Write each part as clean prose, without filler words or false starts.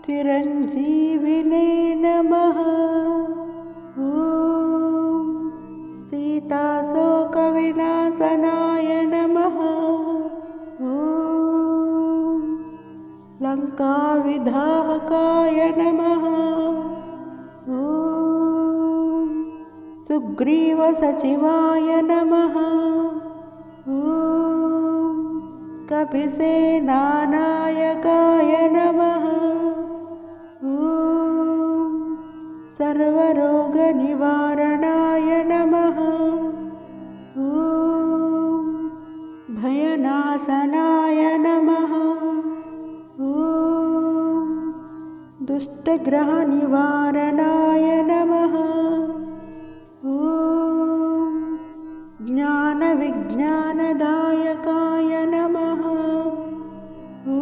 चिरञ्जीविने नमः। ॐ सीताशोकविनाशनाय नमः। ॐ लङ्काविदाहकाय नमः। ॐ सुग्रीवसचिवाय नमः। ॐ कपिसेनानायकाय नमः। ॐ सर्वरोगनिवारणाय नमः। ॐ भयनाशनाय नमः। ॐ दुष्टग्रहनिवारणाय नमः। ॐ ज्ञानविज्ञानदायकाय नमः। ॐ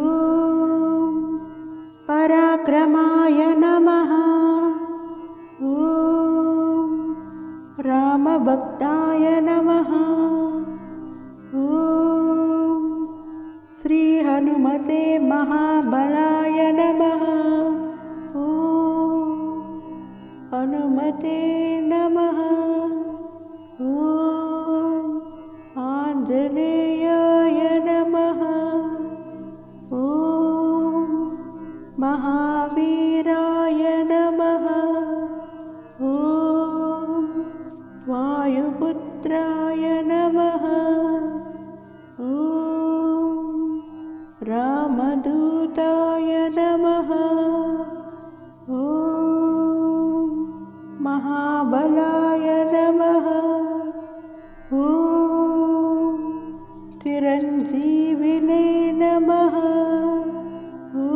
पराक्रमाय नमः। ॐ रामभक्ताय नमः। ॐ श्रीहनुमते महाबलाय नमः। ॐ हनुमते नमः। ॐ आञ्जनेयाय नमः। ॐ महावीराय नमः। ॐ वायुपुत्राय नमः। ॐ रामदूताय नमः। ॐ महाबलाय नमः। ॐ चिरञ्जीविने नमः। ॐ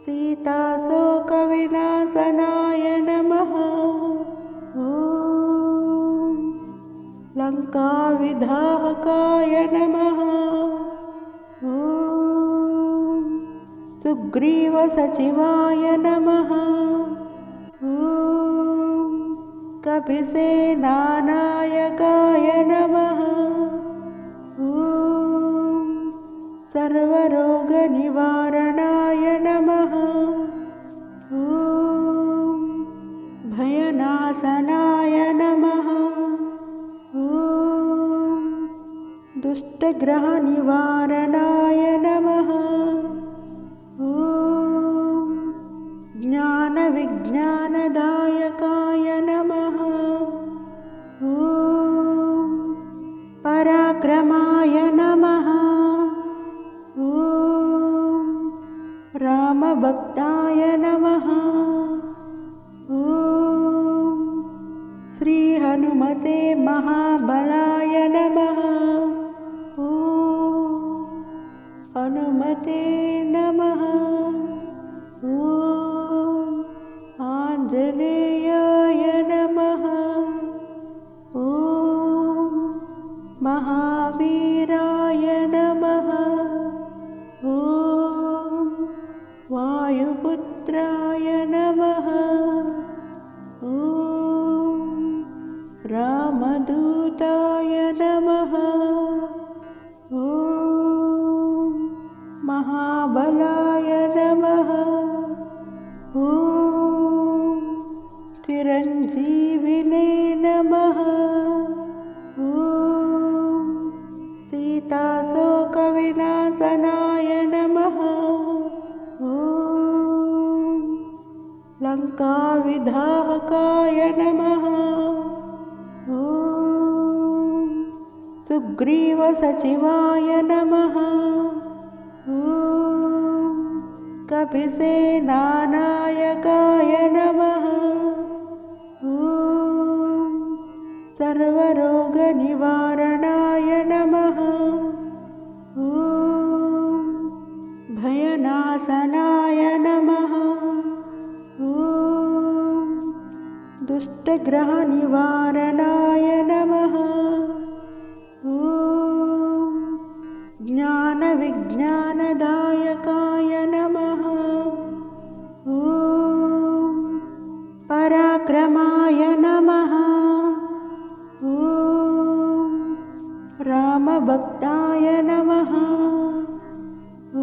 सीताशोकविनाशनाय नमः। ॐ लङ्काविदाहकाय नमः। ॐ सुग्रीवसचिवाय नमः। ॐ कपिसेनानायकाय नमः। ॐ सर्वरोगनिवारणाय नमः। ॐ भयनाशनाय नमः। ॐ दुष्टग्रहनिवारणाय नमः। ॐ ज्ञानविज्ञानदायकाय नमः। ॐ पराक्रमाय नमः। ॐ रामभक्ताय नमः। ॐ श्रीहनुमते महाबलाय नमः। ॐ हनुमते नमः। ॐ आञ्जनेयाय नमः। ॐ महावीराय नमः। ॐ वायुपुत्राय नमः। ॐ रामदूताय नमः। ॐ महाबलाय नमः। ॐ चिरञ्जीविने नमः। ॐ सीताशोकविनाशनाय नमः। ॐ लङ्काविदाहकाय नमः। ॐ सुग्रीवसचिवाय नमः। ॐ कपिसेनानायकाय नमः। ॐ सर्वरोगनिवारणाय नमः। ॐ भयनाशनाय नमः। ॐ दुष्टग्रहनिवारणाय नमः। ॐ ज्ञानविज्ञानदायकाय नमः। ॐ पराक्रमाय नमः। ॐ रामभक्ताय नमः। ॐ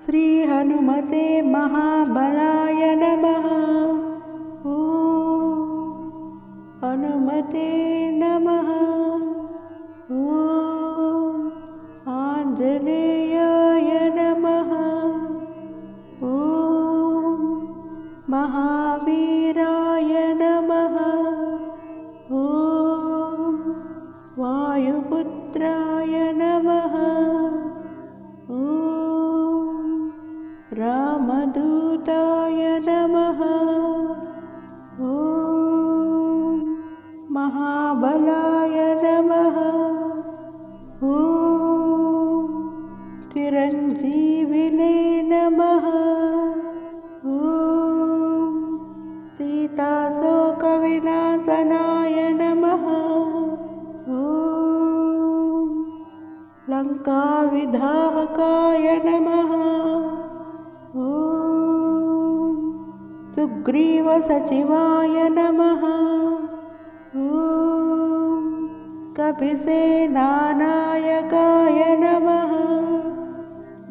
श्री हनुमते महाबलाय नमः। ॐ हनुमते नमः। ॐ आञ्जनेयाय नमः। ॐ महावीराय नमः। ॐ वायुपुत्राय नमः। ॐ रामदूताय नमः। ॐ महाबलाय नमः। ॐ चिरञ्जीविने नमः। ॐ सीताशोकविनाशनाय नमः। ॐ लङ्काविधाहकाय नमः। ॐ सुग्रीवसचिवाय नमः। ॐ कपिसेनानायकाय नमः।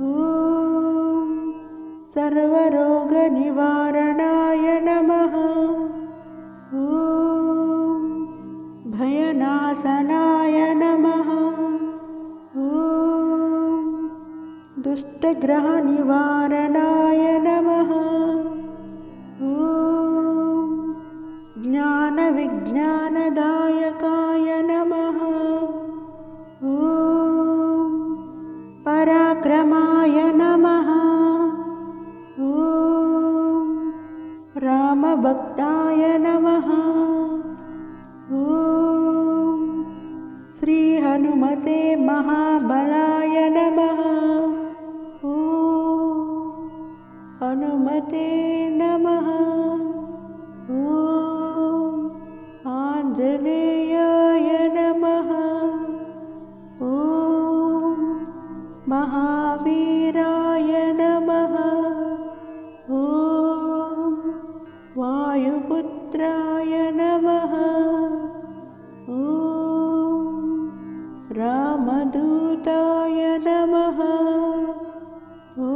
ॐ सर्वरोगनिवारणाय नमः। ॐ भयनाशनाय नमः। ॐ दुष्टग्रहनिवारणाय नमः। ॐ ज्ञानविज्ञानदायकाय नमः। ॐ पराक्रमाय नमः। ॐ रामभक्ताय नमः। ॐ श्री हनुमते महाबलाय नमः। ॐ हनुमते नमः। ॐ आञ्जनेयाय नमः। ॐ महावीराय नमः। ॐ वायुपुत्राय नमः। ॐ रामदूताय नमः। ॐ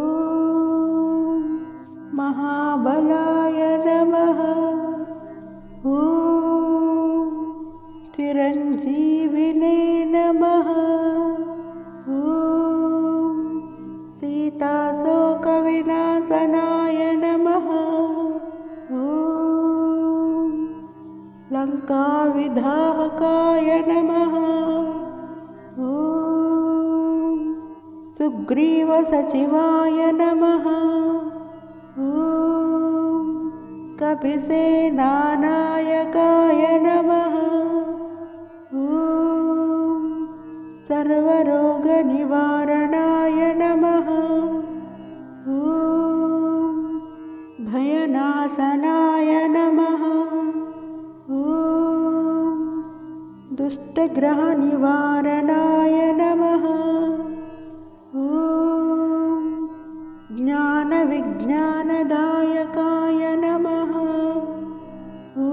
महाबलाय नमः। ॐ चिरञ्जीविने नमः। ॐ सीताशोकविनाशनाय नमः। ॐ लङ्काविधाहकाय नमः। ॐ सुग्रीवसचिवाय नमः। ॐ कपिसेनानायकाय नमः। ॐ सर्वरोगनिवारणाय नमः। ॐ भयनाशनाय नमः। ॐ दुष्टग्रहनिवारणाय नमः। ॐ ज्ञानविज्ञानदायकाय नमः। ॐ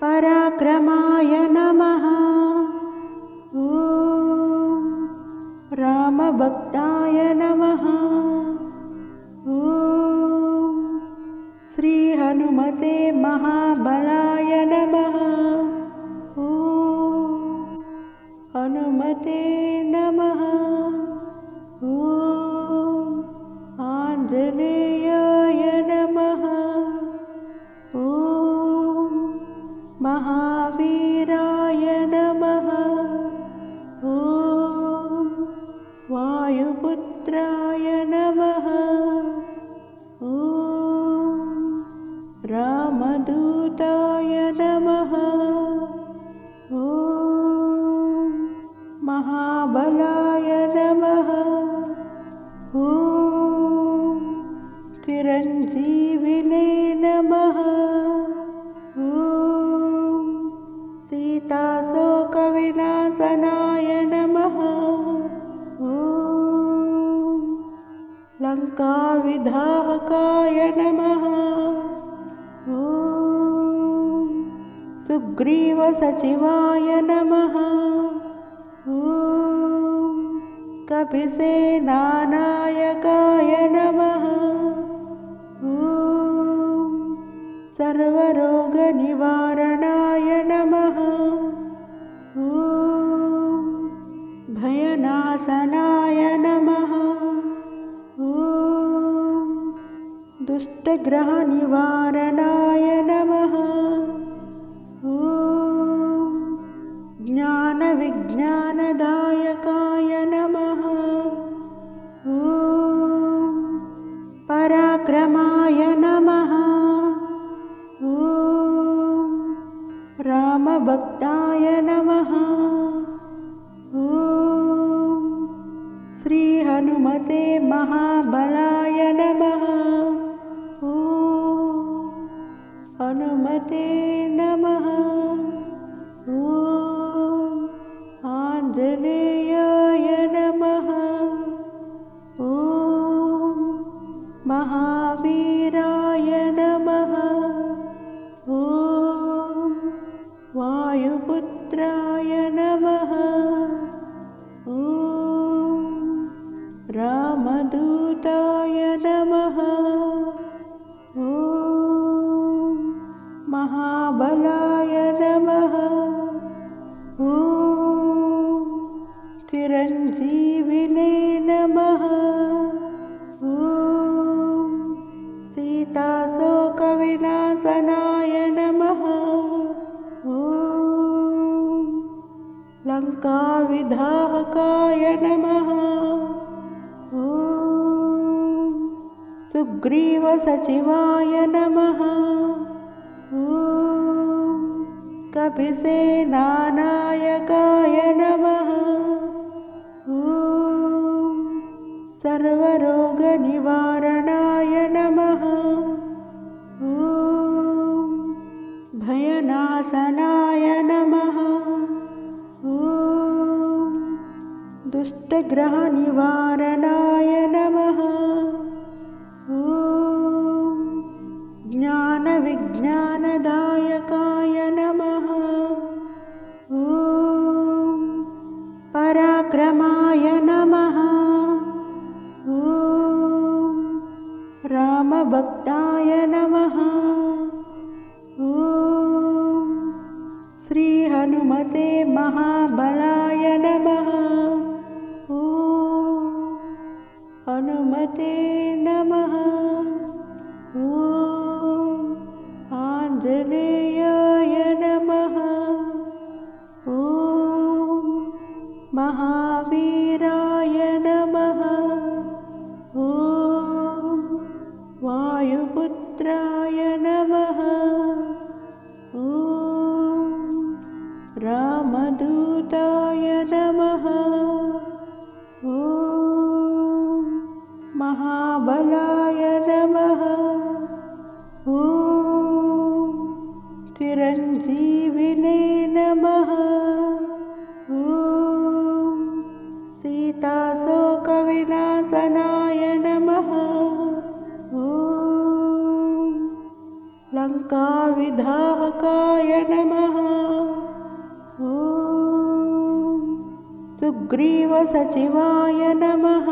पराक्रमाय नमः। ॐ रामभक्ताय नमः। ॐ श्री हनुमते महाबलाय नमः। ॐ हनुमते नमः। ॐ आञ्जनेयाय नमः। ॐ महावीराय नमः। ॐ वायुपुत्राय नमः। ॐ रामदूताय नमः। ॐ महाबलाय नमः। ॐ चिरञ्जीविने नमः। ॐ सीताशोकविनाशनाय नमः। ॐ लङ्काविधाहकाय नमः। ॐ सुग्रीवसचिवाय नमः। ॐ कपिसेनानाय दुष्टग्रहनिवारणाय नमः। ॐ ज्ञानविज्ञानदायकाय नमः। ॐ पराक्रमाय नमः। ॐ रामभक्ताय नमः। ॐ श्रीहनुमते महाबलाय नमः। ॐ हनुमते नमः। ॐ आञ्जनेयाय नमः। ॐ महावीराय नमः। ॐ वायुपुत्राय नमः। ॐ रामदूताय नमः। ॐ महाबलाय नमः। ॐ चिरञ्जीविने नमः। ॐ सीताशोकविनाशनाय नमः। ॐ लङ्काविधाहकाय नमः। ॐ सुग्रीवसचिवाय नमः। ॐ कपिसेनानायकाय नमः। ॐ सर्वरोगनिवारणाय नमः। ॐ भयनाशनाय नमः। ॐ दुष्टग्रहनिवारणाय नमः। ॐ ज्ञानविज्ञानदायकाय नमः। ॐ पराक्रमाय नमः। ॐ रामभक्ताय नमः। ॐ श्रीहनुमते महाबलाय नमः। ॐ हनुमते नमः। ॐ आञ्जनेयाय नमः। ॐ महावीराय नमः। ॐ वायुपुत्राय नमः। ॐ रामदूताय नमः। ॐ महाबलाय नमः। ॐ चिरञ्जीविने नमः। ॐ सीताशोकविनाशनाय नमः। ॐ लङ्काविधाहकाय नमः। ॐ सुग्रीवसचिवाय नमः।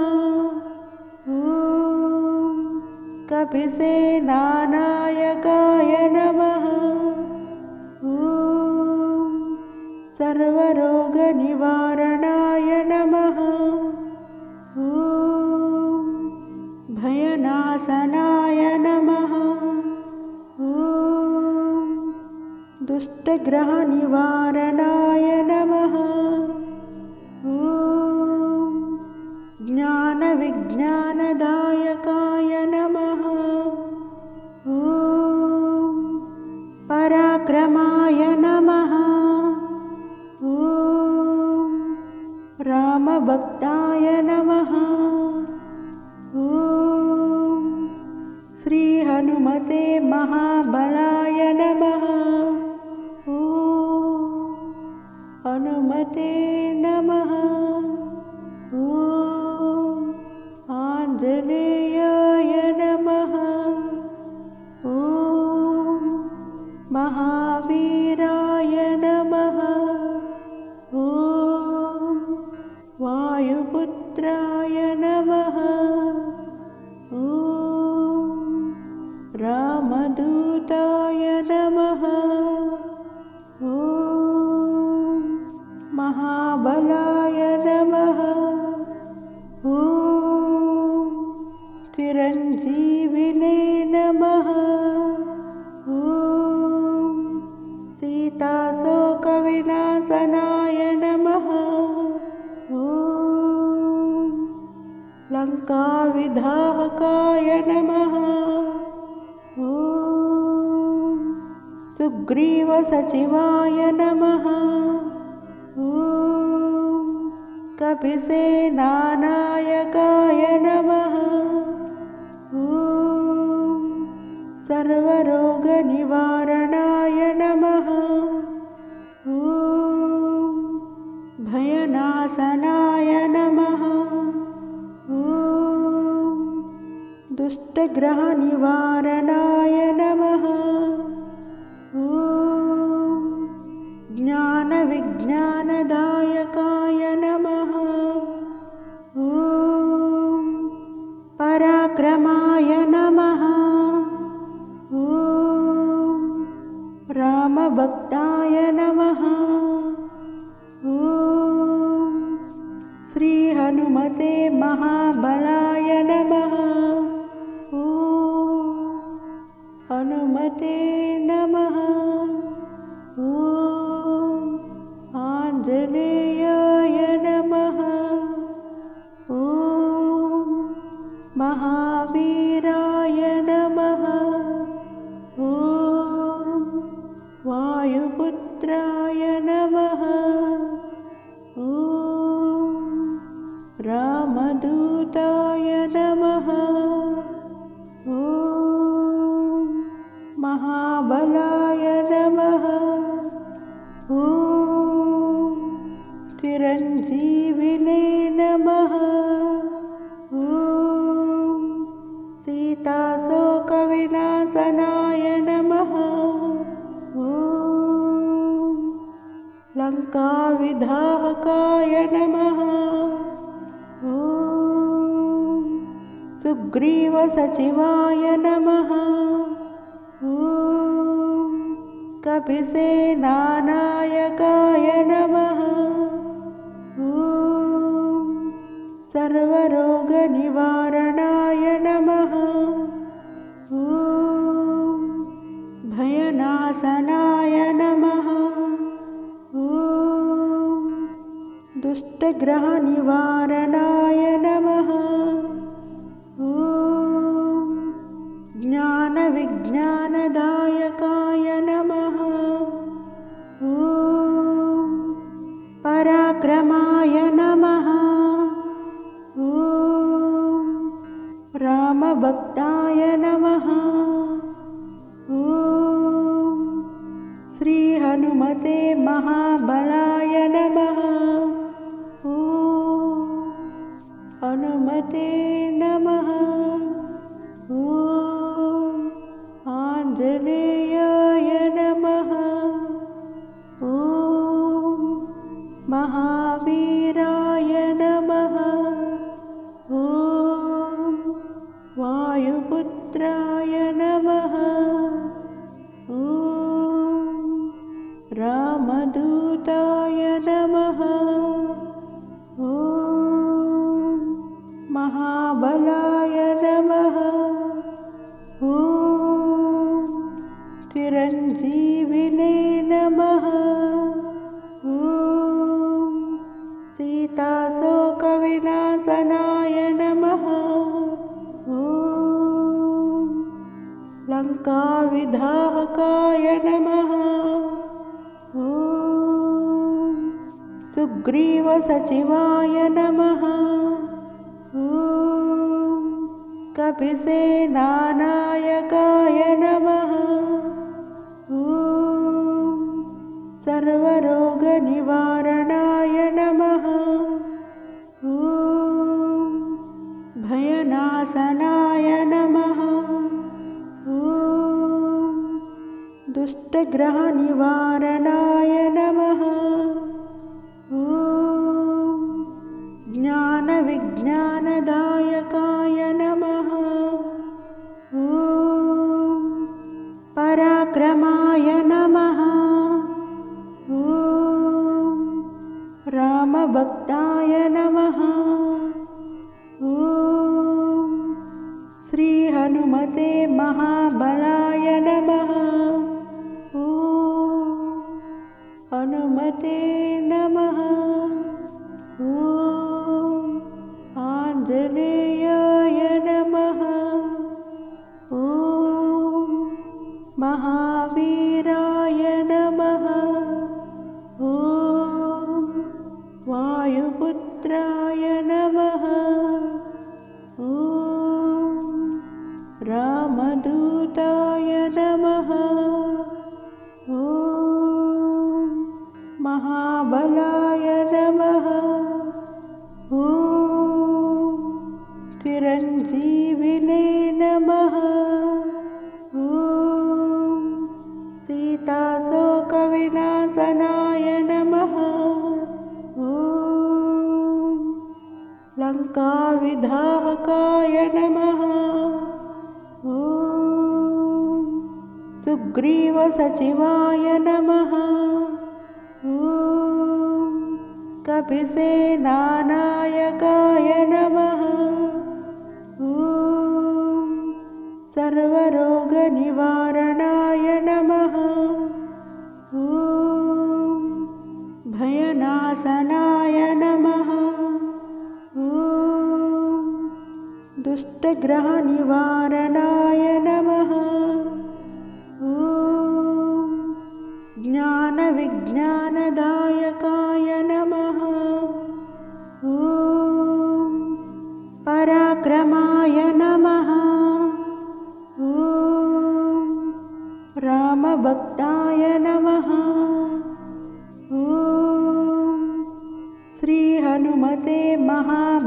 ॐ कपिसेनानायकाय नमः। ॐ सर्वरोगनिवारणाय नमः। ॐ भयनाशनाय नमः। ॐ दुष्टग्रहनिवारणाय नमः। ॐ ज्ञानविज्ञानदायकाय नमः। ॐ पराक्रमाय नमः। ॐ रामभक्ताय नमः। ॐ श्रीहनुमते महाबलाय नमः। ॐ हनुमते नमः। ॐ आञ्जनेयाय नमः। ॐ महावीराय नमः। ॐ वायुपुत्राय नमः। ॐ रामदूताय नमः। ॐ महाबलाय नमः। ॐ चिरञ्जीविने नमः। लङ्काविधाहकाय नमः। ॐ सुग्रीवसचिवाय नमः। ॐ कपिसेनानायकाय नमः। ॐ सर्वरोगनिवारणाय नमः। ॐ भयनाशनाय नमः। ॐ दुष्टग्रहनिवारणाय नमः। ॐ ज्ञानविज्ञानदायकाय नमः। ॐ पराक्रमाय नमः। ॐ रामभक्ताय नमः। ॐ श्रीहनुमते महाबलाय नमः। ॐ हनुमते नमः। ॐ आञ्जनेयाय नमः। ॐ महावीराय नमः। ॐ वायुपुत्राय नमः। ॐ रामदूताय नमः। ॐ महाबलाय नमः। ॐ चिरञ्जीविने नमः। ॐ सीताशोकविनाशनाय नमः। ॐ लङ्काविधाहकाय नमः। ॐ सुग्रीवसचिवाय नमः। ॐ कपिसेनानायकाय नमः। ॐ सर्वरोगनिवारणाय नमः। ॐ भयनाशनाय नमः। ॐ दुष्टग्रहनिवारणाय नमः। ॐ ज्ञानविज्ञानदायकाय नमः। ॐ पराक्रमाय नमः। ॐ रामभक्ताय नमः। ॐ श्रीहनुमते महाबलाय नमः। ॐ हनुमते नमः। ॐ आञ्जनेयाय नमः। ॐ महावीराय नमः। ॐ वायुपुत्राय नमः। ॐ रामदूताय नमः। ॐ महाबलाय नमः। ॐ चिरञ्जीविने नमः। ॐ सीताशोकविनाशनाय नमः। ॐ लङ्काविधाहकाय नमः। ॐ सुग्रीवसचिवाय नमः। ॐ कपिसेनानायकाय नमः। ॐ सर्वरोगनिवारणाय नमः। ॐ भयनाशनाय नमः। ॐ दुष्टग्रहनिवारणाय नमः। ॐ ज्ञानविज्ञानदायकाय नमः। ॐ पराक्रमाय नमः। ॐ रामभक्ताय नमः। ॐ श्रीहनुमते महाबलाय नमः। ॐ हनुमते नमः। ॐ आञ्जनेयाय चिरञ्जीविने नमः। ॐ सीताशोकविनाशनाय नमः। ॐ लङ्काविदाहकाय नमः। ॐ सुग्रीवसचिवाय नमः। ॐ कपिसेनानायकाय नमः। ॐ सर्वरोगनिवारणाय नमः। ॐ भयनाशनाय नमः। ॐ दुष्टग्रहनिवारणाय नमः। ॐ ज्ञानविज्ञानदायकाय नमः। ॐ पराक्रमाय नमः। ॐ रामभक्ताय नमः। ॐ श्रीहनुमते महाबलाय